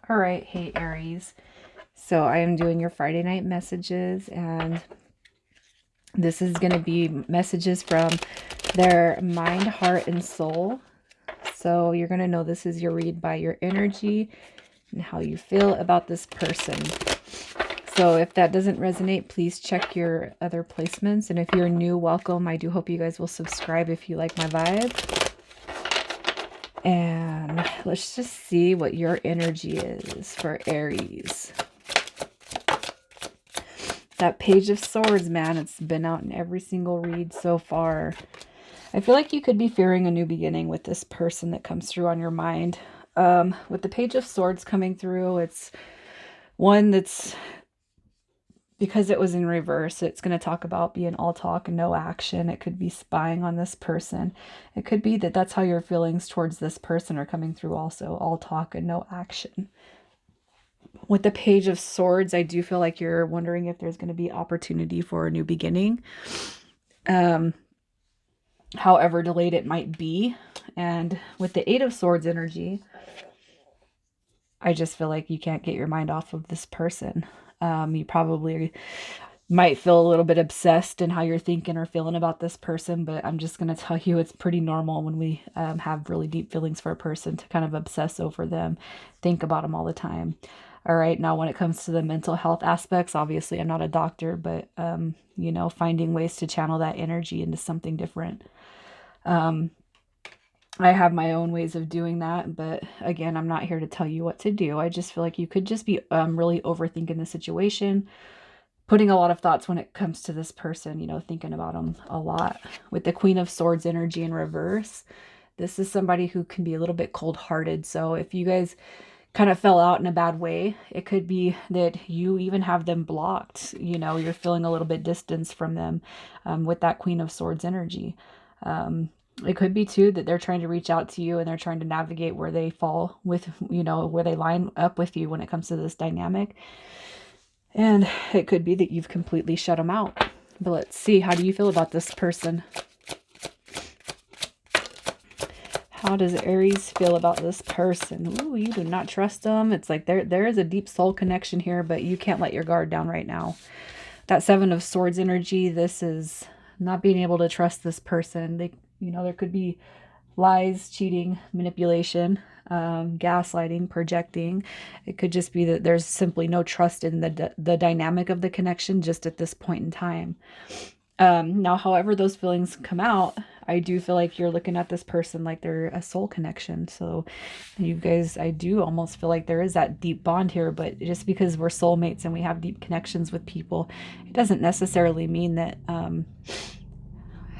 All right, hey Aries. So I am doing your Friday night messages, and this is going to be messages from their mind, heart, and soul. So you're going to know this is your read by your energy and how you feel about this person. So if that doesn't resonate, please check your other placements. And if you're new, welcome. I do hope you guys will subscribe if you like my vibe. And let's just see what your energy is for Aries. That Page of Swords, man, it's been out in every single read so far. I feel like you could be fearing a new beginning with this person that comes through on your mind. With the Page of Swords coming through, it's one that's, because it was in reverse, it's going to talk about being all talk and no action. It could be spying on this person. It could be that that's how your feelings towards this person are coming through also, all talk and no action. With the Page of Swords, I do feel like you're wondering if there's going to be opportunity for a new beginning. However delayed it might be. And with the Eight of Swords energy, I just feel like you can't get your mind off of this person. You probably might feel a little bit obsessed in how you're thinking or feeling about this person, but I'm just going to tell you it's pretty normal when we have really deep feelings for a person to kind of obsess over them, think about them all the time. All right, now when it comes to the mental health aspects, obviously I'm not a doctor, but finding ways to channel that energy into something different. I have my own ways of doing that, but again, I'm not here to tell you what to do. I just feel like you could just be really overthinking the situation, putting a lot of thoughts when it comes to this person, thinking about them a lot. With the Queen of Swords energy in reverse, this is somebody who can be a little bit cold-hearted. So if you guys kind of fell out in a bad way, it could be that you even have them blocked. You're feeling a little bit distanced from them with that Queen of Swords energy. It could be too that they're trying to reach out to you and they're trying to navigate where they fall with, where they line up with you when it comes to this dynamic. And it could be that you've completely shut them out. But let's see, how do you feel about this person? How does Aries feel about this person? Ooh, you do not trust them. It's like there is a deep soul connection here, but you can't let your guard down right now. That Seven of Swords energy, this is not being able to trust this person. There could be lies, cheating, manipulation, gaslighting, projecting. It could just be that there's simply no trust in the dynamic of the connection just at this point in time. Now, however those feelings come out, I do feel like you're looking at this person like they're a soul connection. So you guys, I do almost feel like there is that deep bond here, but just because we're soulmates and we have deep connections with people, it doesn't necessarily mean that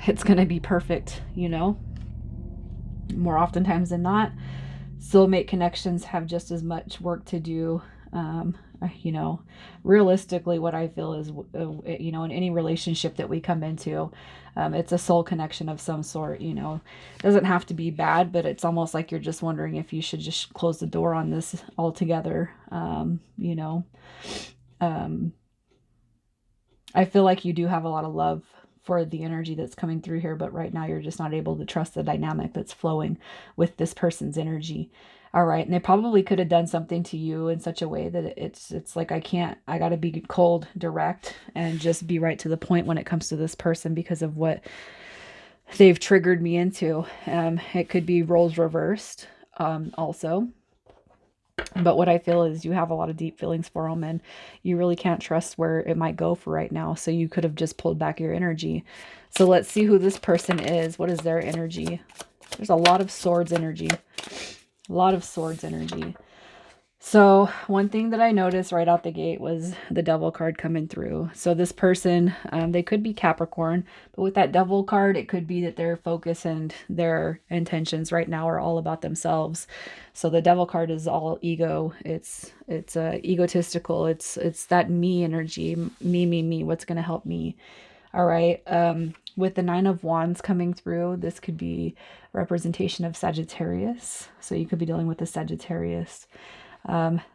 it's going to be perfect, More oftentimes than not, soulmate connections have just as much work to do. Realistically, what I feel is, in any relationship that we come into, it's a soul connection of some sort. It doesn't have to be bad, but it's almost like you're just wondering if you should just close the door on this altogether. I feel like you do have a lot of love for the energy that's coming through here, but right now you're just not able to trust the dynamic that's flowing with this person's energy. All right, and they probably could have done something to you in such a way that it's like I got to be cold, direct, and just be right to the point when it comes to this person because of what they've triggered me into. It could be roles reversed, also. But what I feel is you have a lot of deep feelings for them and you really can't trust where it might go for right now. So you could have just pulled back your energy. So let's see who this person is. What is their energy? There's a lot of swords energy. A lot of swords energy. So one thing that I noticed right out the gate was the Devil card coming through. So this person, they could be Capricorn, but with that Devil card, it could be that their focus and their intentions right now are all about themselves. So the Devil card is all ego. It's egotistical. It's that me energy, me. What's going to help me? All right. With the Nine of Wands coming through, this could be representation of Sagittarius. So you could be dealing with the Sagittarius.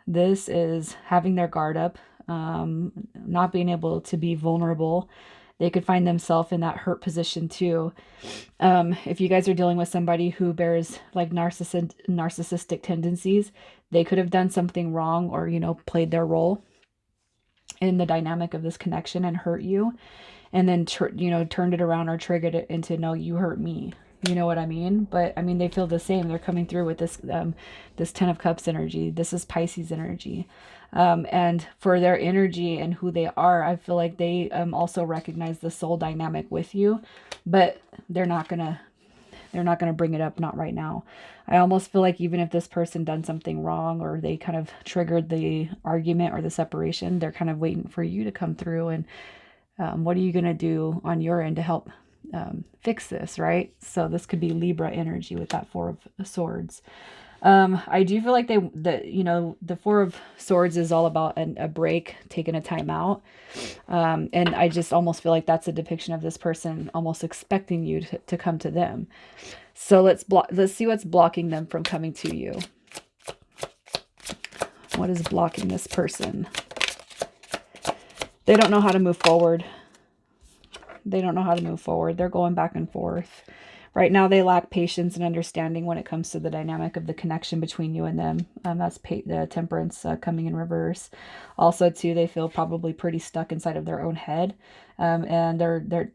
This is having their guard up, not being able to be vulnerable. they could find themselves in that hurt position too. If you guys are dealing with somebody who bears like narcissistic tendencies, they could have done something wrong or, you know, played their role in the dynamic of this connection and hurt you, and then you know, turned it around or triggered it into, no, you hurt me. You know what I mean? But I mean, they feel the same. They're coming through with this 10 of Cups energy. This is Pisces energy. And for their energy and who they are, I feel like they also recognize the soul dynamic with you, but they're not gonna bring it up, not right now. I almost feel like even if this person done something wrong or they kind of triggered the argument or the separation, they're kind of waiting for you to come through and what are you going to do on your end to help fix this, right? So this could be Libra energy with that Four of Swords. I do feel like you know, the Four of Swords is all about a break, taking a time out. And I just almost feel like that's a depiction of this person almost expecting you to come to them. So let's see what's blocking them from coming to you. What is blocking this person? They don't know how to move forward. They don't know how to move forward. They're going back and forth. Right now, they lack patience and understanding when it comes to the dynamic of the connection between you and them. That's the Temperance coming in reverse. Also, too, they feel probably pretty stuck inside of their own head. And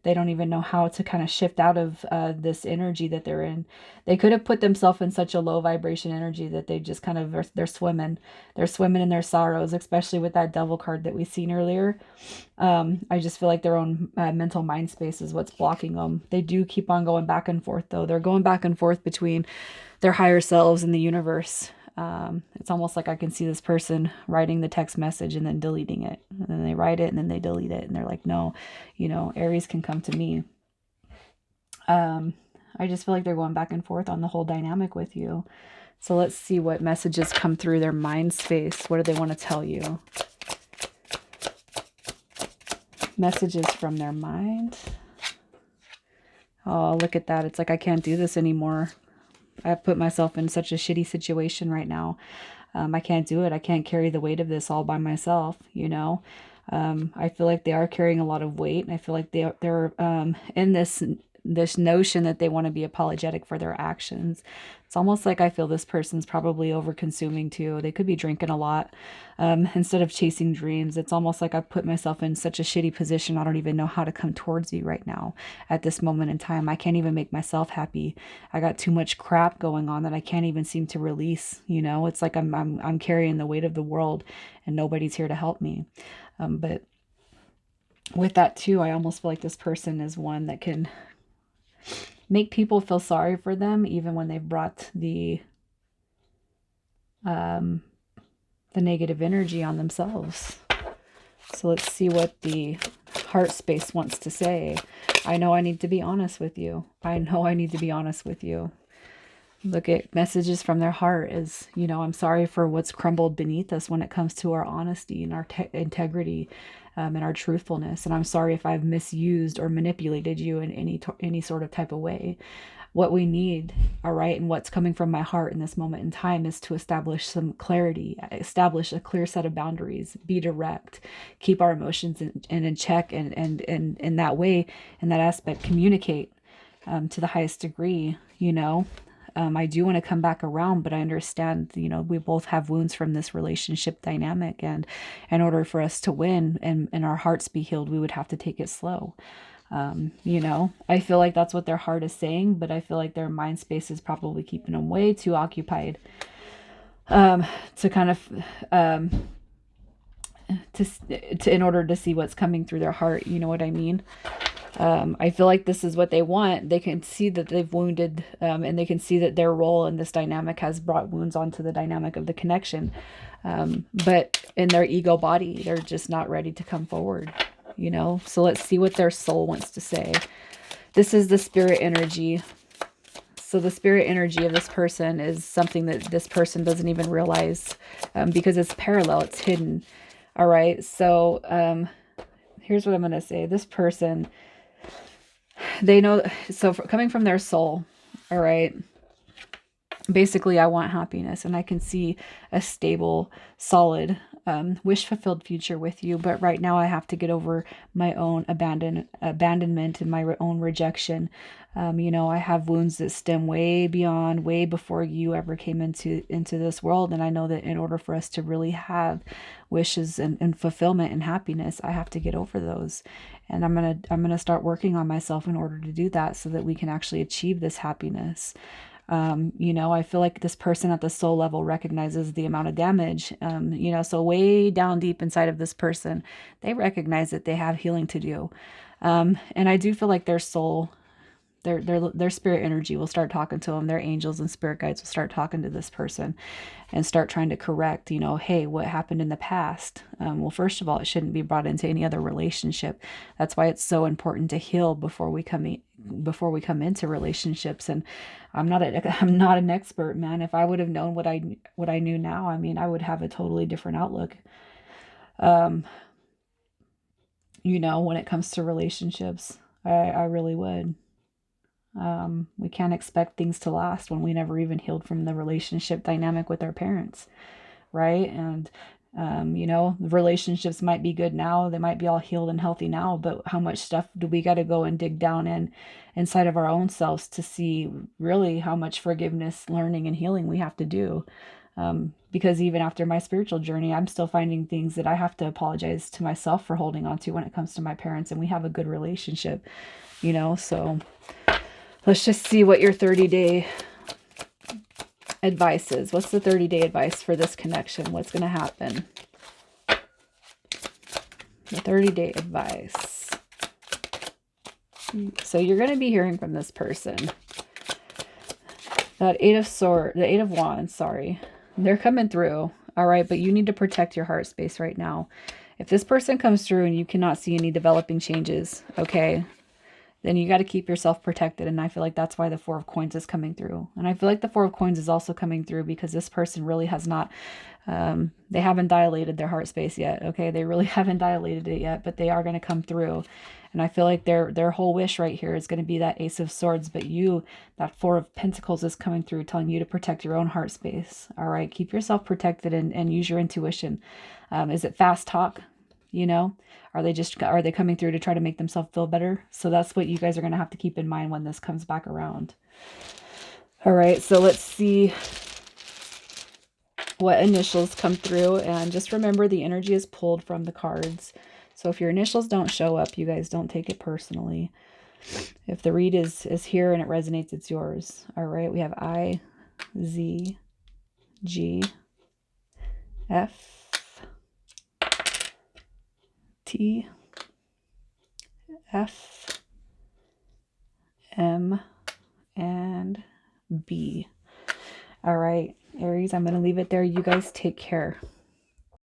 they don't even know how to kind of shift out of this energy that they're in. They could have put themselves in such a low vibration energy that they just kind of they're swimming. They're swimming in their sorrows, especially with that Devil card that we seen earlier. I just feel like their own mental mind space is what's blocking them. They do keep on going back and forth, though. They're going back and forth between their higher selves and the universe. It's almost like I can see this person writing the text message and then deleting it. And then they write it and then they delete it. And they're like, no, you know, Aries can come to me. I just feel like they're going back and forth on the whole dynamic with you. So let's see what messages come through their mind space. What do they want to tell you? Messages from their mind. Oh, look at that. It's like, I can't do this anymore. I've put myself in such a shitty situation right now. I can't do it. I can't carry the weight of this all by myself, you know. I feel like they are carrying a lot of weight. And I feel like they're in this notion that they want to be apologetic for their actions. It's almost like I feel this person's probably over consuming too. They could be drinking a lot instead of chasing dreams. It's almost like I've put myself in such a shitty position. I don't even know how to come towards you right now at this moment in time. I can't even make myself happy. I got too much crap going on that I can't even seem to release. You know, it's like I'm carrying the weight of the world and nobody's here to help me. But with that too, I almost feel like this person is one that can make people feel sorry for them, even when they've brought the negative energy on themselves. So let's see what the heart space wants to say. I know I need to be honest with you. I know I need to be honest with you. Look at messages from their heart is, you know, I'm sorry for what's crumbled beneath us when it comes to our honesty and our integrity and our truthfulness. And I'm sorry if I've misused or manipulated you in any sort of type of way. What we need, all right, and what's coming from my heart in this moment in time is to establish some clarity, establish a clear set of boundaries, be direct, keep our emotions in check, and in that way, in that aspect, communicate to the highest degree, you know. I do want to come back around, but I understand, you know, we both have wounds from this relationship dynamic. And in order for us to win and our hearts be healed, we would have to take it slow. You know, I feel like that's what their heart is saying, but I feel like their mind space is probably keeping them way too occupied to kind of to in order to see what's coming through their heart. You know what I mean? I feel like this is what they want. They can see that they've wounded, and they can see that their role in this dynamic has brought wounds onto the dynamic of the connection. But in their ego body, they're just not ready to come forward, you know? So let's see what their soul wants to say. This is the spirit energy. So the spirit energy of this person is something that this person doesn't even realize because it's parallel, it's hidden. All right. So here's what I'm going to say. This person, they know, so coming from their soul, all right, Basically, I want happiness, and I can see a stable, solid, wish fulfilled future with you. But right now, I have to get over my own abandonment and my own rejection. I have wounds that stem way beyond, way before you ever came into this world, and I know that in order for us to really have wishes and fulfillment and happiness, I have to get over those. And I'm gonna start working on myself in order to do that, so that we can actually achieve this happiness. I feel like this person at the soul level recognizes the amount of damage. So way down deep inside of this person, they recognize that they have healing to do. And I do feel like their soul, their spirit energy will start talking to them. Their angels and spirit guides will start talking to this person and start trying to correct, hey, what happened in the past? Well, first of all, it shouldn't be brought into any other relationship. That's why it's so important to heal before we come into relationships. And I'm not an expert, man. If I would have known what I knew now, I mean, I would have a totally different outlook. Um, when it comes to relationships, I really would. We can't expect things to last when we never even healed from the relationship dynamic with our parents, right? And the relationships might be good now, they might be all healed and healthy now, but how much stuff do we got to go and dig down inside of our own selves to see really how much forgiveness, learning, and healing we have to do? Because even after my spiritual journey, I'm still finding things that I have to apologize to myself for holding on to when it comes to my parents, and we have a good relationship, so let's just see what your 30-day advice is. What's the 30-day advice for this connection? What's going to happen? The 30-day advice. So you're going to be hearing from this person. That the 8 of Wands, sorry. They're coming through. All right, but you need to protect your heart space right now. If this person comes through and you cannot see any developing changes, okay, then you got to keep yourself protected. And I feel like that's why the 4 of Coins is coming through. And I feel like the 4 of Coins is also coming through because this person really has not, they haven't dilated their heart space yet. Okay. They really haven't dilated it yet, but they are going to come through. And I feel like their whole wish right here is going to be that Ace of Swords. But that 4 of Pentacles is coming through, telling you to protect your own heart space. All right. Keep yourself protected and use your intuition. Is it fast talk? Are they coming through to try to make themselves feel better? So that's what you guys are going to have to keep in mind when this comes back around. All right, so let's see what initials come through. And just remember, the energy is pulled from the cards. So if your initials don't show up, you guys don't take it personally. If the read is here and it resonates, it's yours. All right, we have I, Z, G, F, T, F, M, and B. All right, Aries, I'm going to leave it there. You guys take care.